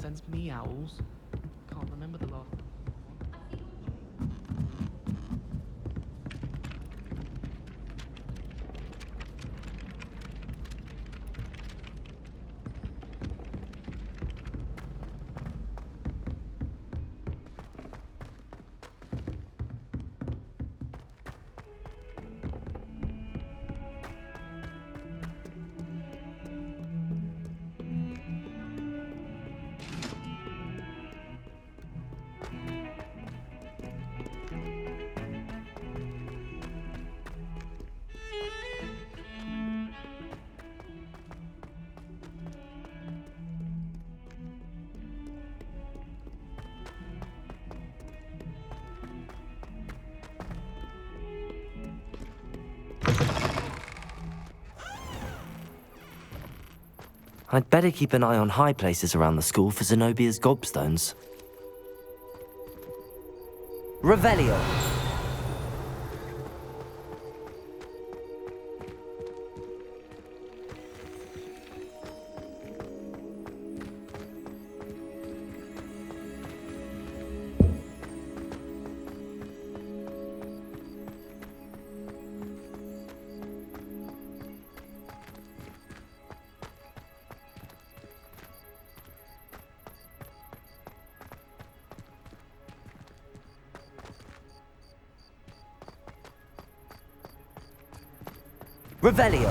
sends meows. Can't remember the last one. I'd better keep an eye on high places around the school for Zenobia's gobstones. Revelio! Revelio!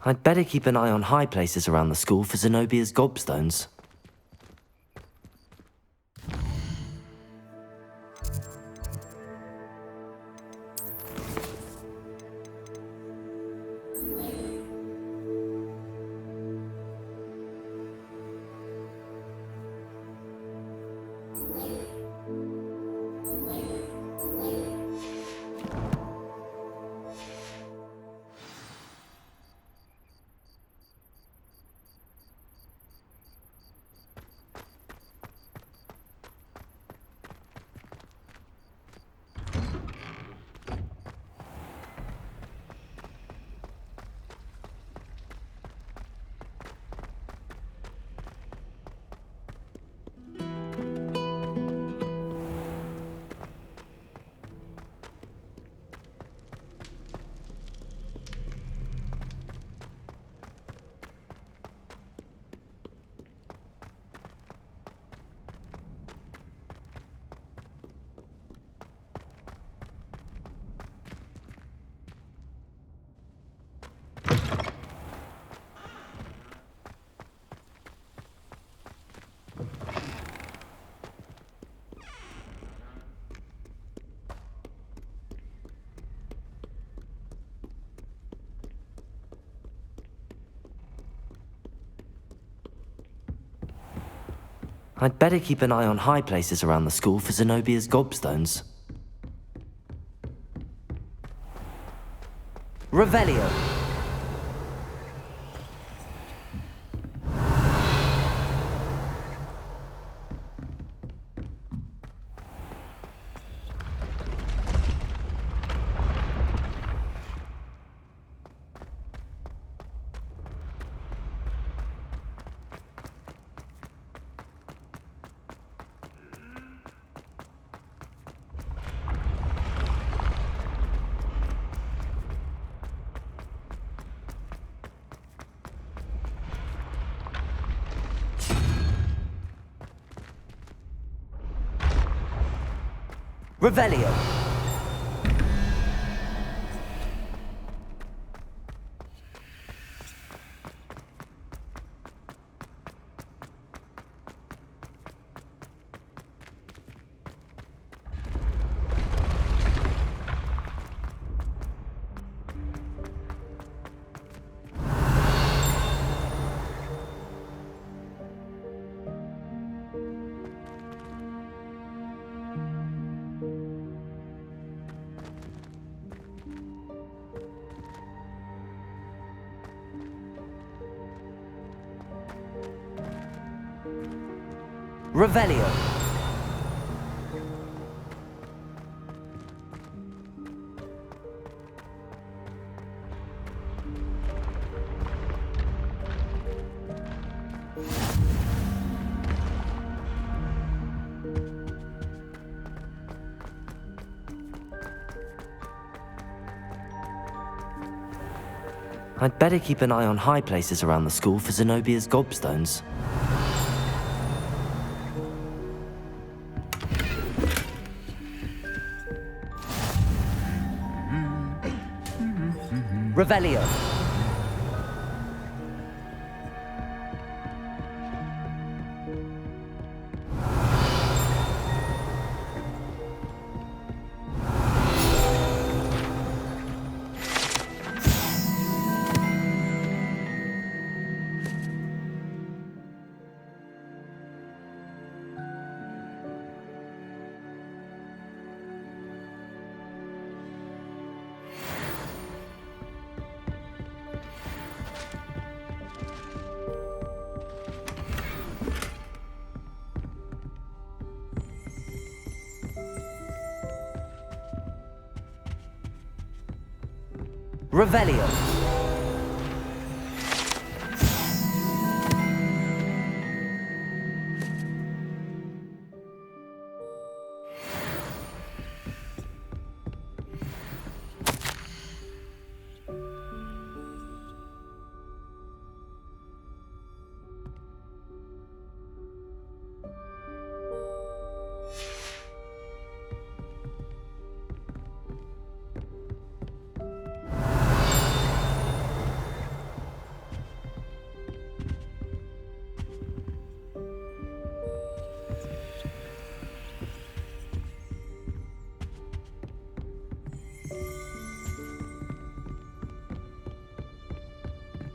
I'd better keep an eye on high places around the school for Zenobia's gobstones. I'd better keep an eye on high places around the school for Zenobia's gobstones. Revelio! Revelio! Revelio. I'd better keep an eye on high places around the school for Zenobia's gobstones. Revelio. Revelio.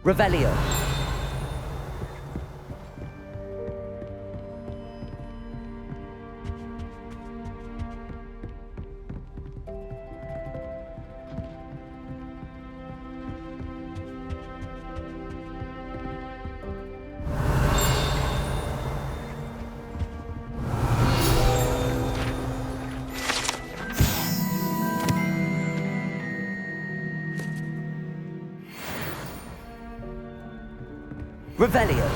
Revelio. Revelio.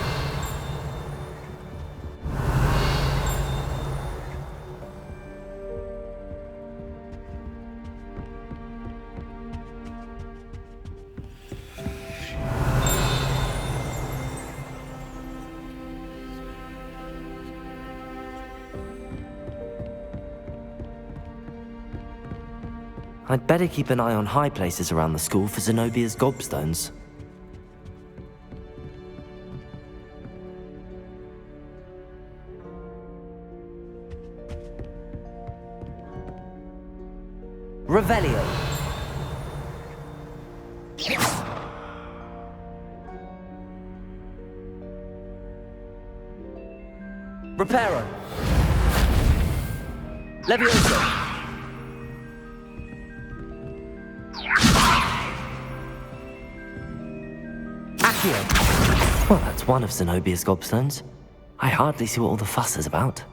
I'd better keep an eye on high places around the school for Zenobia's gobstones. Revelio. Reparo. Levioso. Accio. Well, that's one of Zenobia's gobstones. I hardly see what all the fuss is about.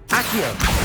Accio.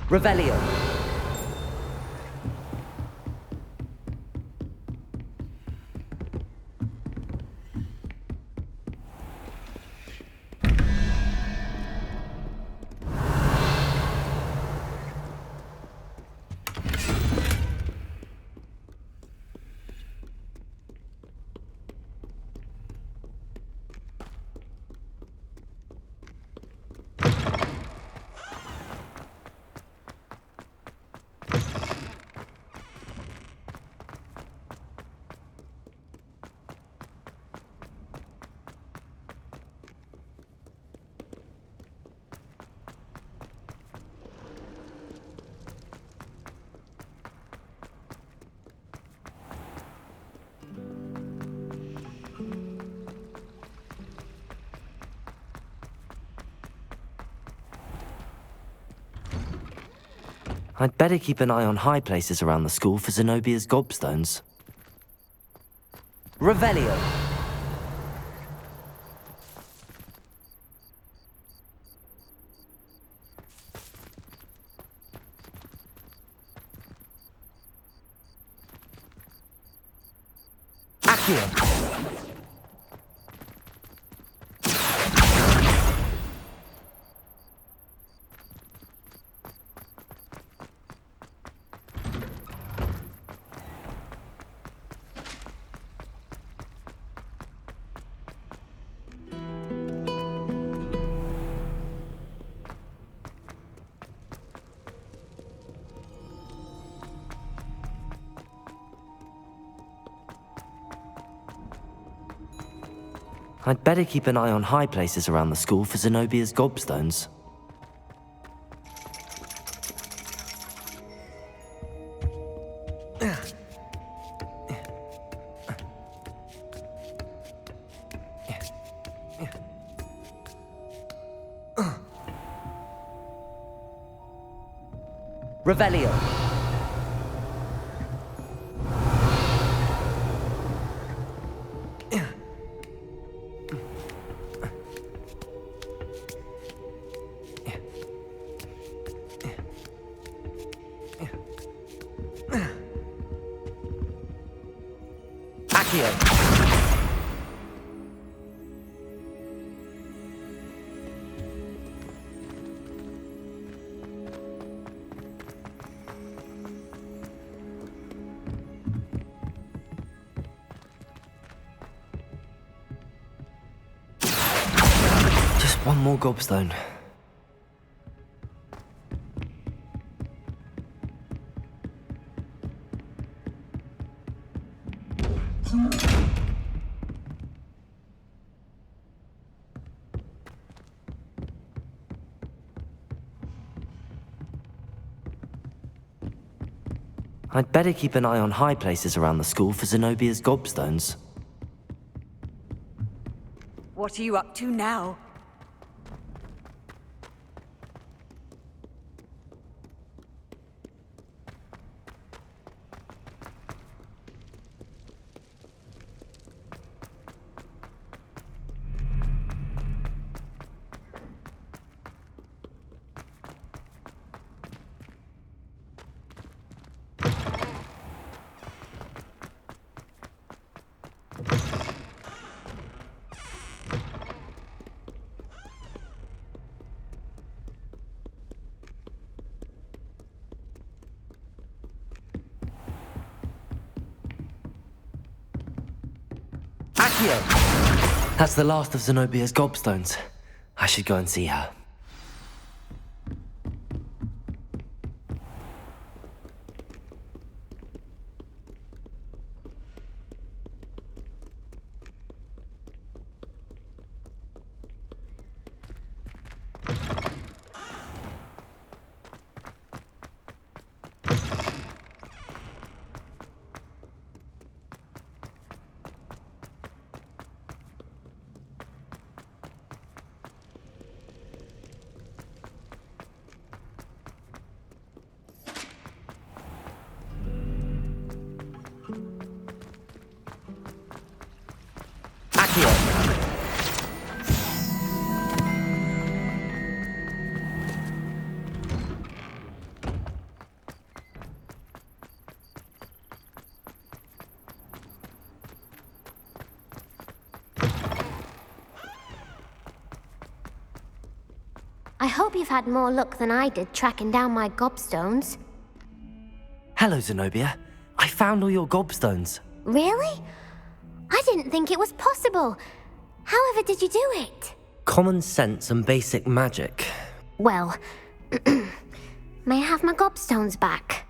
Revelio. I'd better keep an eye on high places around the school for Zenobia's gobstones. Revelio. Accio. I'd better keep an eye on high places around the school for Zenobia's gobstones. Revelio. Accio. Just one more gobstone. I'd better keep an eye on high places around the school for Zenobia's gobstones. What are you up to now? Accio. That's the last of Zenobia's gobstones. I should go and see her. hope you've had more luck than I did tracking down my gobstones. Hello, Zenobia. I found all your gobstones. Really? I didn't think it was possible. However did you do it? Common sense and basic magic. Well, may I have my gobstones back?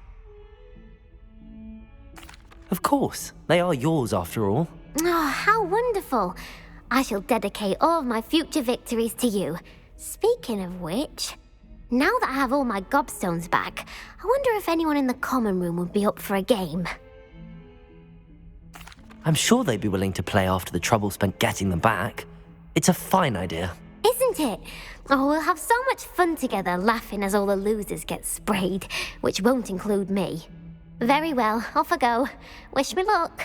Of course. They are yours after all. Oh, how wonderful. I shall dedicate all of my future victories to you. Speaking of which, now that I have all my gobstones back, I wonder if anyone in the common room would be up for a game. I'm sure they'd be willing to play after the trouble spent getting them back. It's a fine idea. Isn't it? Oh, we'll have so much fun together laughing as all the losers get sprayed, which won't include me. Very well, off I go. Wish me luck.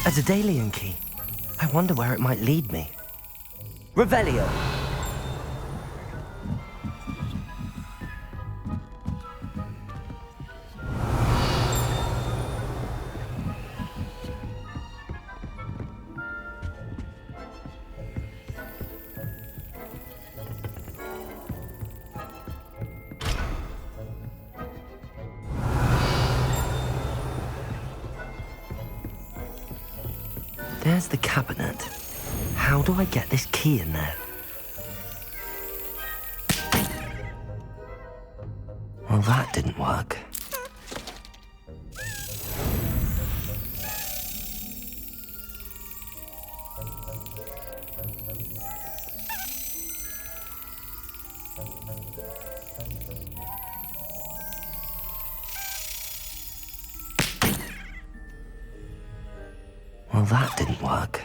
A Daedalian key. I wonder where it might lead me. Revelio. There's the cabinet. How do I get this key in there? Well, that didn't work. Well, that didn't work.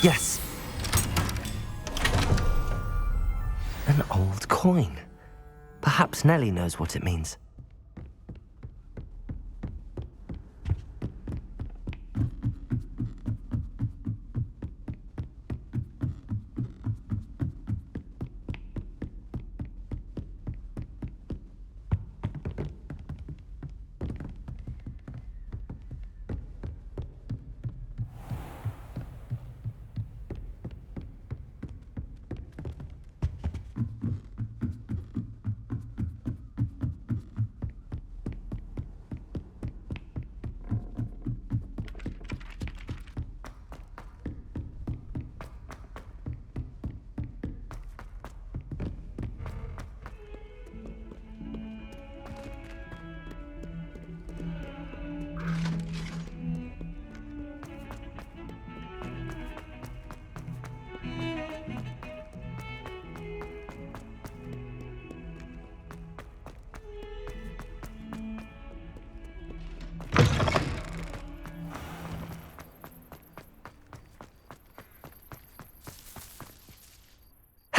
Yes! An old coin. Perhaps Nellie knows what it means.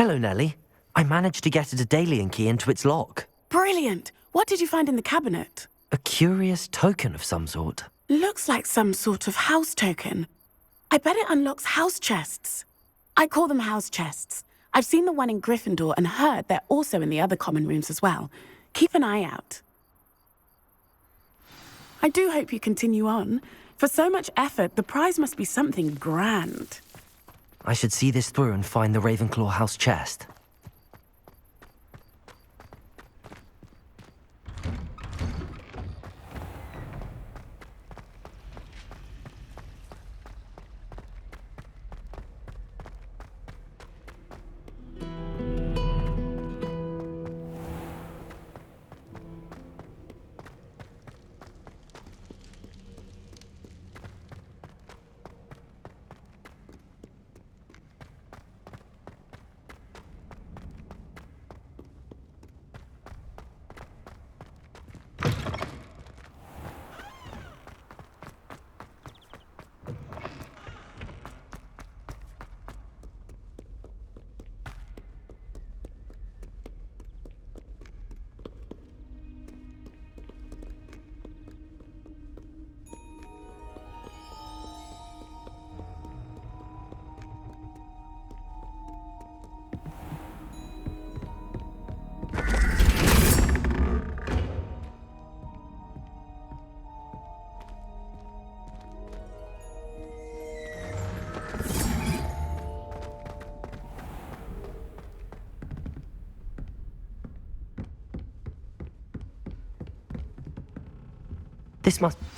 Hello, Nellie. I managed to get a Daedalian key into its lock. Brilliant! What did you find in the cabinet? A curious token of some sort. Looks like some sort of house token. I bet it unlocks house chests. I call them house chests. I've seen the one in Gryffindor and heard they're also in the other common rooms as well. Keep an eye out. I do hope you continue on. For so much effort, the prize must be something grand. I should see this through and find the Ravenclaw house chest.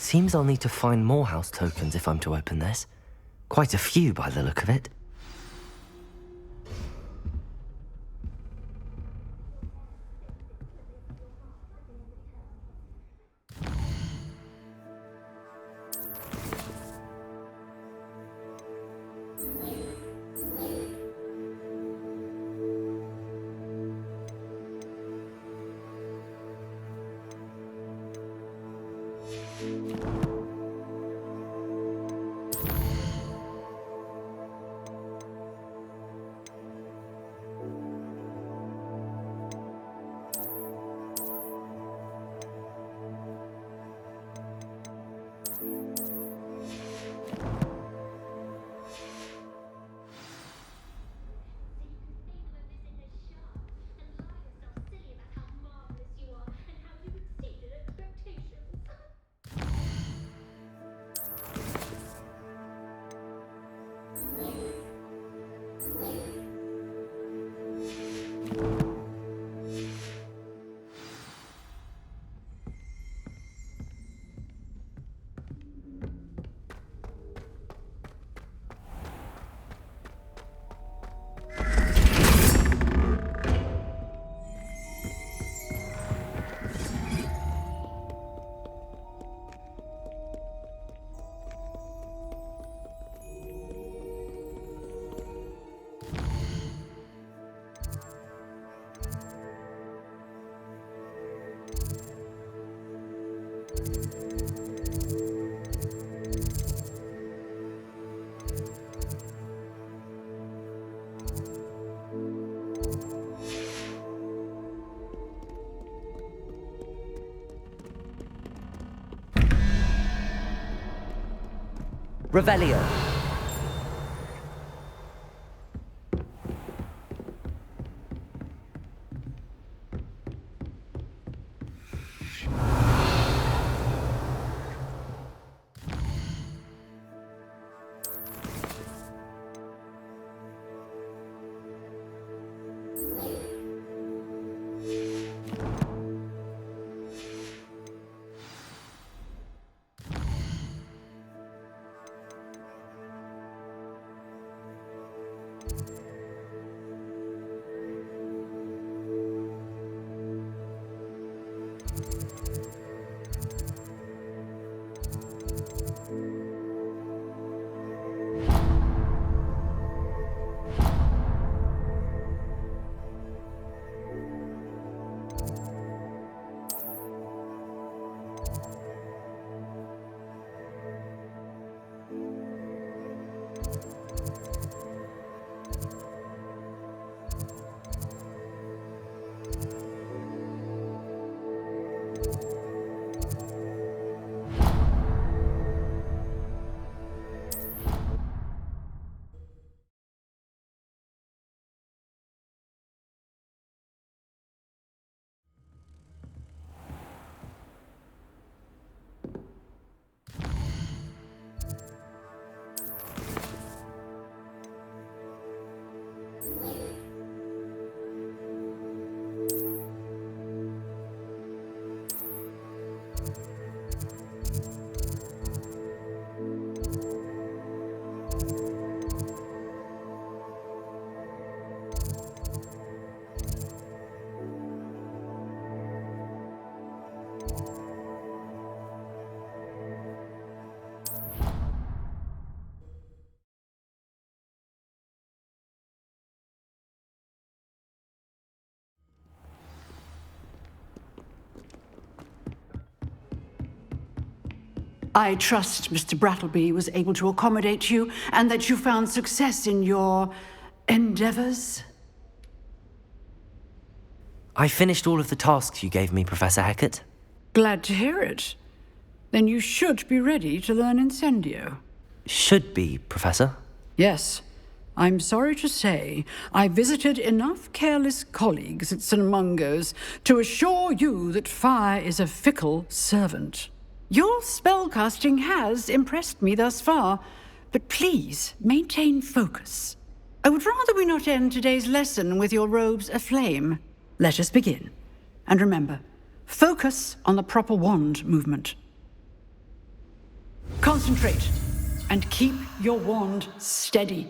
Seems I'll need to find more house tokens if I'm to open this. Quite a few by the look of it. Revelio. I trust Mr. Brattleby was able to accommodate you and that you found success in your endeavors. I finished all of the tasks you gave me, Professor Hackett. Glad to hear it. Then you should be ready to learn Incendio. Should be, Professor. Yes. I'm sorry to say, I visited enough careless colleagues at St. Mungo's to assure you that fire is a fickle servant. Your spellcasting has impressed me thus far, but please maintain focus. I would rather we not end today's lesson with your robes aflame. Let us begin. And remember, focus on the proper wand movement. Concentrate, and keep your wand steady.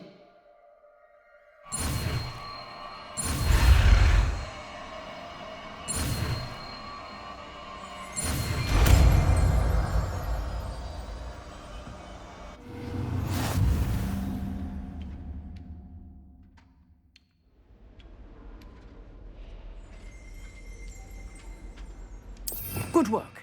Good work.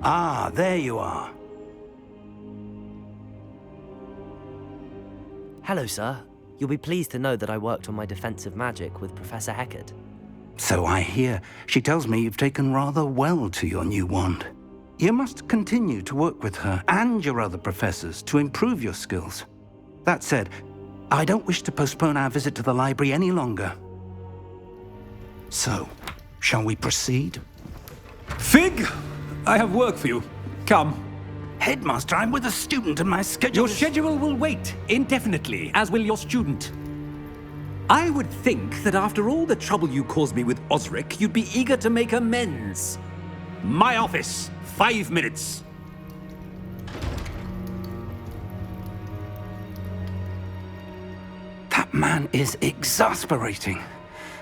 Ah, there you are. Hello, sir. You'll be pleased to know that I worked on my defensive magic with Professor Heckard. So I hear. She tells me you've taken rather well to your new wand. You must continue to work with her and your other professors to improve your skills. That said, I don't wish to postpone our visit to the library any longer. So, shall we proceed? Fig! I have work for you. Come. Headmaster, I'm with a student and my schedule Your schedule will wait indefinitely, as will your student. I would think that after all the trouble you caused me with Osric, you'd be eager to make amends. My office, 5 minutes. That man is exasperating.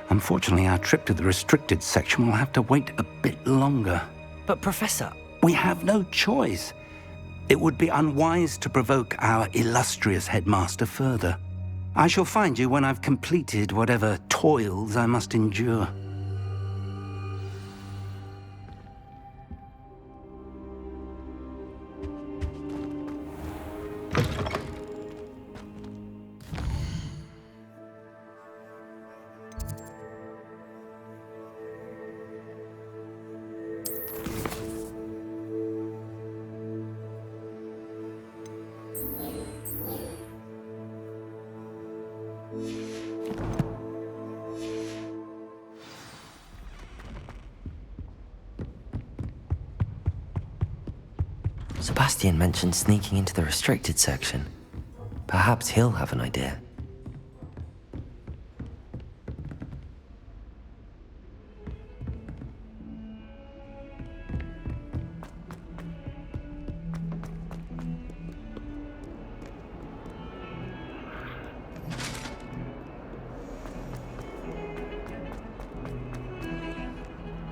Unfortunately, our trip to the restricted section will have to wait a bit longer. But, Professor... We have no choice. It would be unwise to provoke our illustrious headmaster further. I shall find you when I've completed whatever toils I must endure. Sebastian mentioned sneaking into the restricted section. Perhaps he'll have an idea.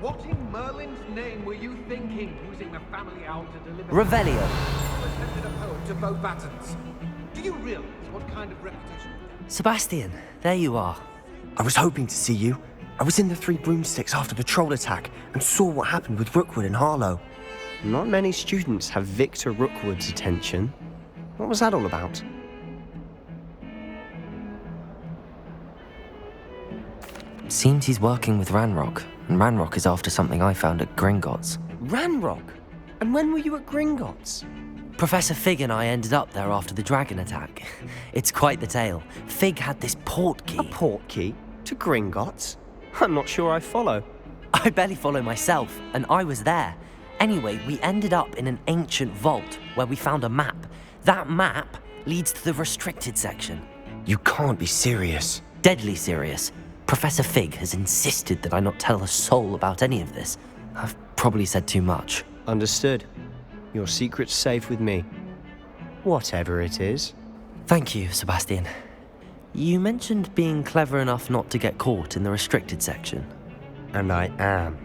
What in Merlin's name were you thinking, using the family owl to deliver... Revelio. ...attempted a poem to bow battens? Do you realize what kind of reputation... Sebastian, there you are. I was hoping to see you. I was in the Three Broomsticks after the troll attack and saw what happened with Rookwood and Harlow. Not many students have Victor Rookwood's attention. What was that all about? Seems he's working with Ranrock, and Ranrock is after something I found at Gringotts. Ranrock? And when were you at Gringotts? Professor Fig and I ended up there after the dragon attack. It's quite the tale. Fig had this port key. A port key? To Gringotts? I'm not sure I follow. I barely follow myself, and I was there. Anyway, we ended up in an ancient vault where we found a map. That map leads to the restricted section. You can't be serious. Deadly serious. Professor Fig has insisted that I not tell a soul about any of this. I've probably said too much. Understood. Your secret's safe with me. Whatever it is. Thank you, Sebastian. You mentioned being clever enough not to get caught in the restricted section. And I am.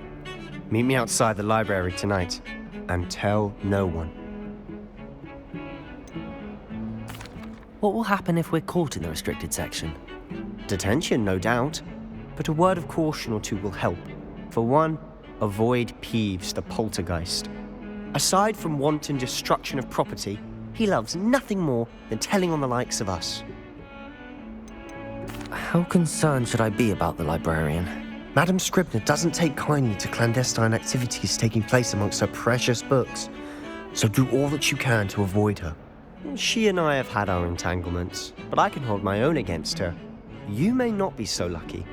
Meet me outside the library tonight, and tell no one. What will happen if we're caught in the restricted section? Detention, no doubt. But a word of caution or two will help. For one, avoid Peeves, the poltergeist. Aside from wanton destruction of property, He loves nothing more than telling on the likes of us. How concerned should I be about the librarian? Madame Scribner doesn't take kindly to clandestine activities taking place amongst her precious books, so do all that you can to avoid her. She and I have had our entanglements, but I can hold my own against her. You may not be so lucky.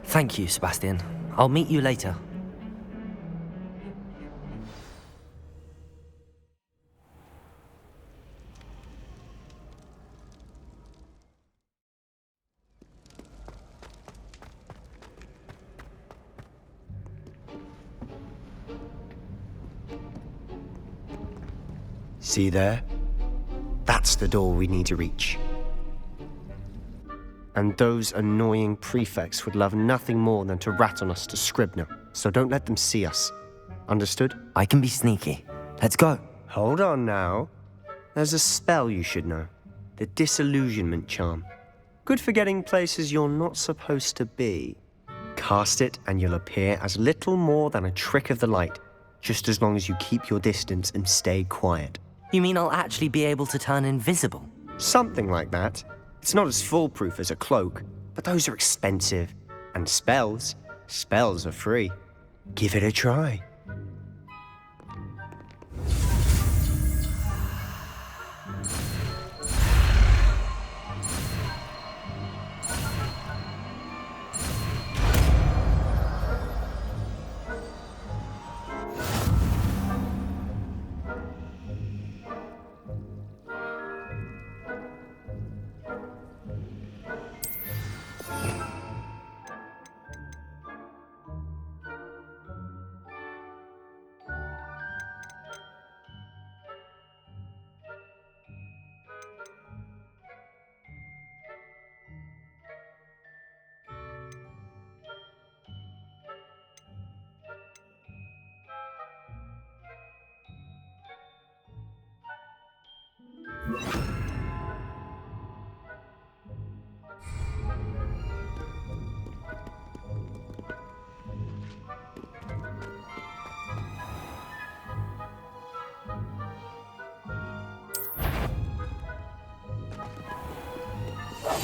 Thank you, Sebastian. I'll meet you later. See there? That's the door we need to reach. And those annoying prefects would love nothing more than to rat on us to Scribner, so don't let them see us. Understood? I can be sneaky. Let's go. Hold on now. There's a spell you should know. The Disillusionment Charm. Good for getting places you're not supposed to be. Cast it and you'll appear as little more than a trick of the light, just as long as you keep your distance and stay quiet. You mean I'll actually be able to turn invisible? Something like that. It's not as foolproof as a cloak, but those are expensive. And spells are free. Give it a try.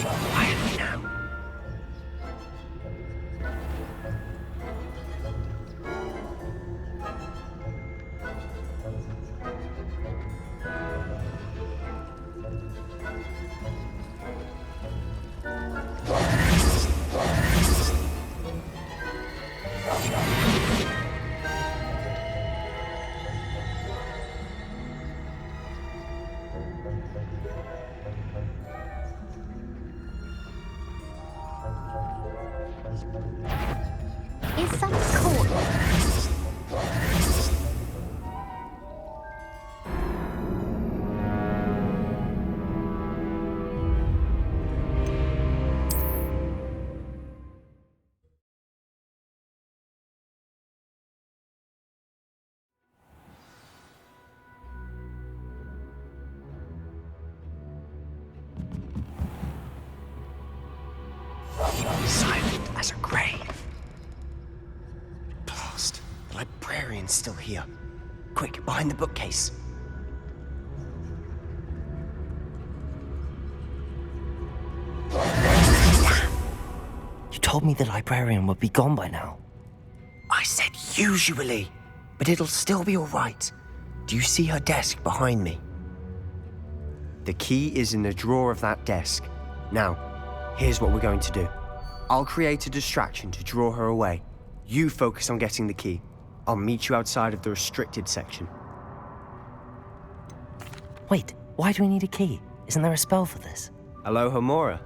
Quietly now. Is that a corner? Silent as a grave. Blast. The librarian's still here. Quick, behind the bookcase. You told me the librarian would be gone by now. I said usually, but it'll still be all right. Do you see her desk behind me? The key is in the drawer of that desk. Now, here's what we're going to do. I'll create a distraction to draw her away. You focus on getting the key. I'll meet you outside of the restricted section. Wait, why do we need a key? Isn't there a spell for this? Alohomora.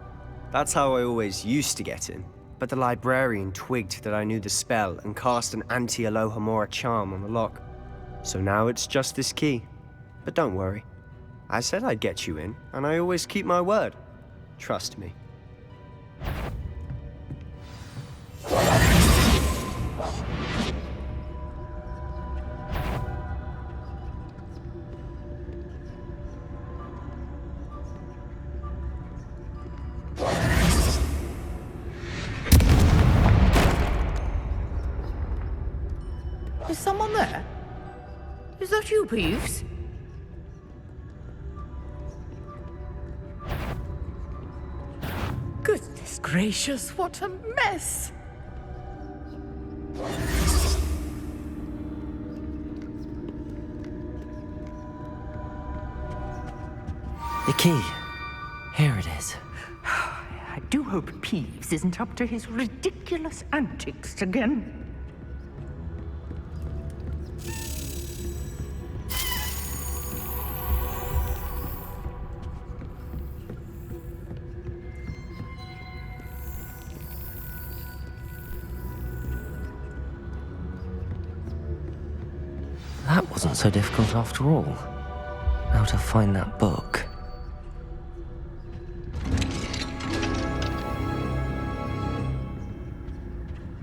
That's how I always used to get in. But the librarian twigged that I knew the spell and cast an anti-Alohomora charm on the lock. So now it's just this key. But don't worry. I said I'd get you in, and I always keep my word. Trust me. Is someone there? Is that you, Peeves? gracious, what a mess! The key. Here it is. I do hope Peeves isn't up to his ridiculous antics again. That wasn't so difficult after all. Now to find that book.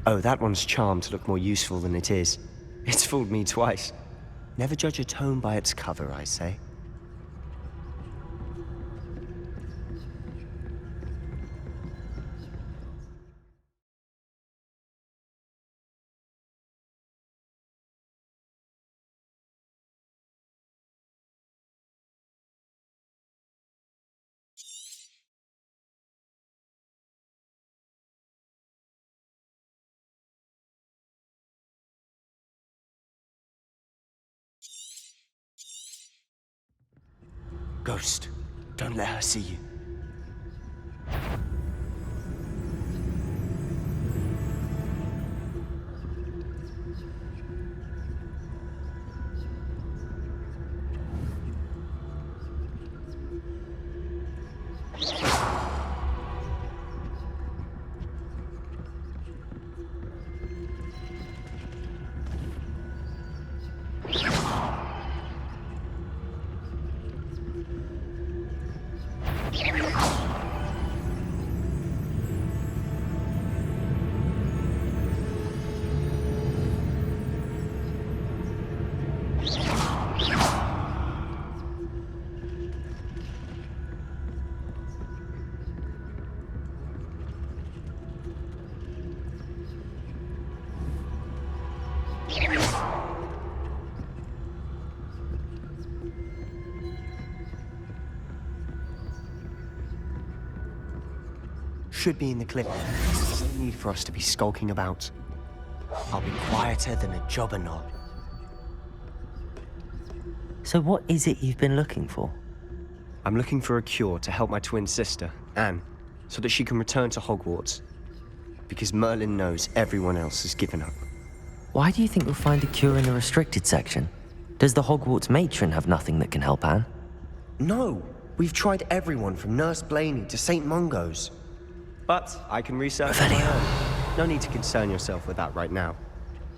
Oh, that one's charmed to look more useful than it is. It's fooled me twice. Never judge a tome by its cover, I say. Ghost, don't let her see you. Should be in the clip. There's no need for us to be skulking about. I'll be quieter than a jobberknoll. So what is it you've been looking for? I'm looking for a cure to help my twin sister, Anne, so that she can return to Hogwarts. Because Merlin knows everyone else has given up. Why do you think you'll find a cure in the restricted section? Does the Hogwarts matron have nothing that can help Anne? No! We've tried everyone from Nurse Blaney to St. Mungo's. But I can research on my own. No need to concern yourself with that right now.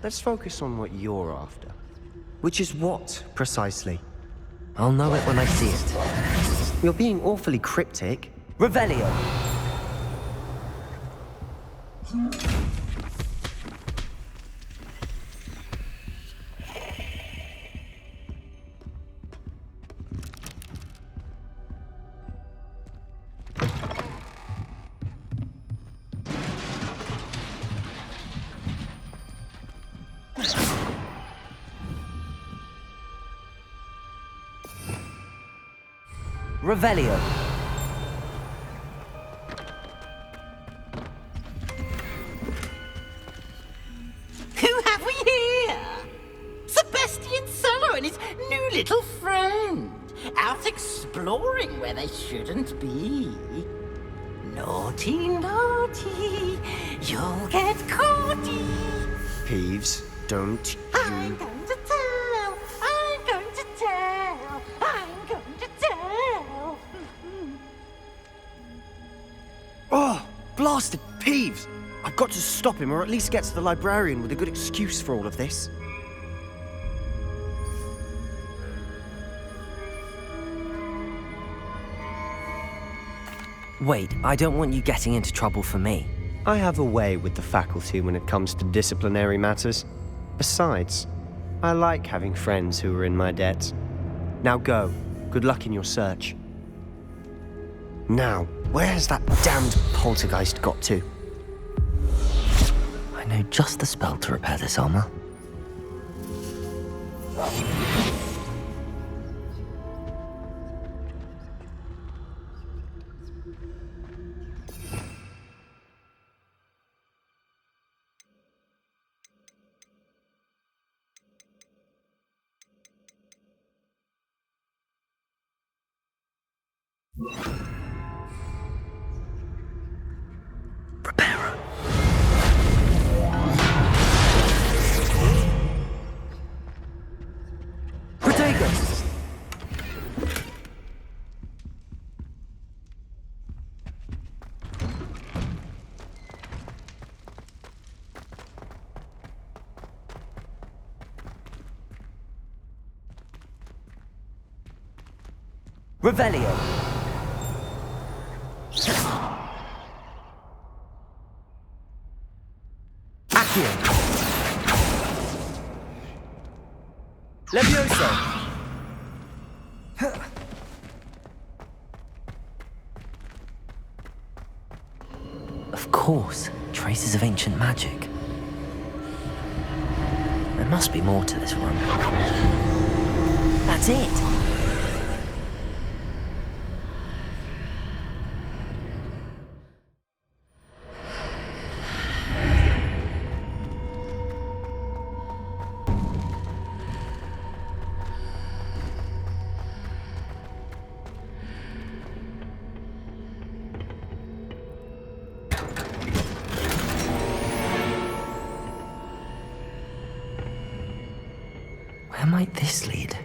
Let's focus on what you're after. Which is what, precisely? I'll know it when I see it. You're being awfully cryptic. Revelio! Revelio. Who have we here? Sebastian Sallow and his new little friend, out exploring where they shouldn't be. Naughty, naughty, you'll get caughty. Peeves, don't I'm going to tell, I'm going to tell, I'm going to tell. Oh, blasted Peeves! I've got to stop him, or at least get to the librarian with a good excuse for all of this. Wait, I don't want you getting into trouble for me. I have a way with the faculty when it comes to disciplinary matters. Besides, I like having friends who are in my debt. Now go. Good luck in your search. Now, where has that damned poltergeist got to? I know just the spell to repair this armor. Reparo. Protagus! Revelio. Accio. Levioso. Of course, traces of ancient magic. There must be more to this run. That's it! Where might this lead?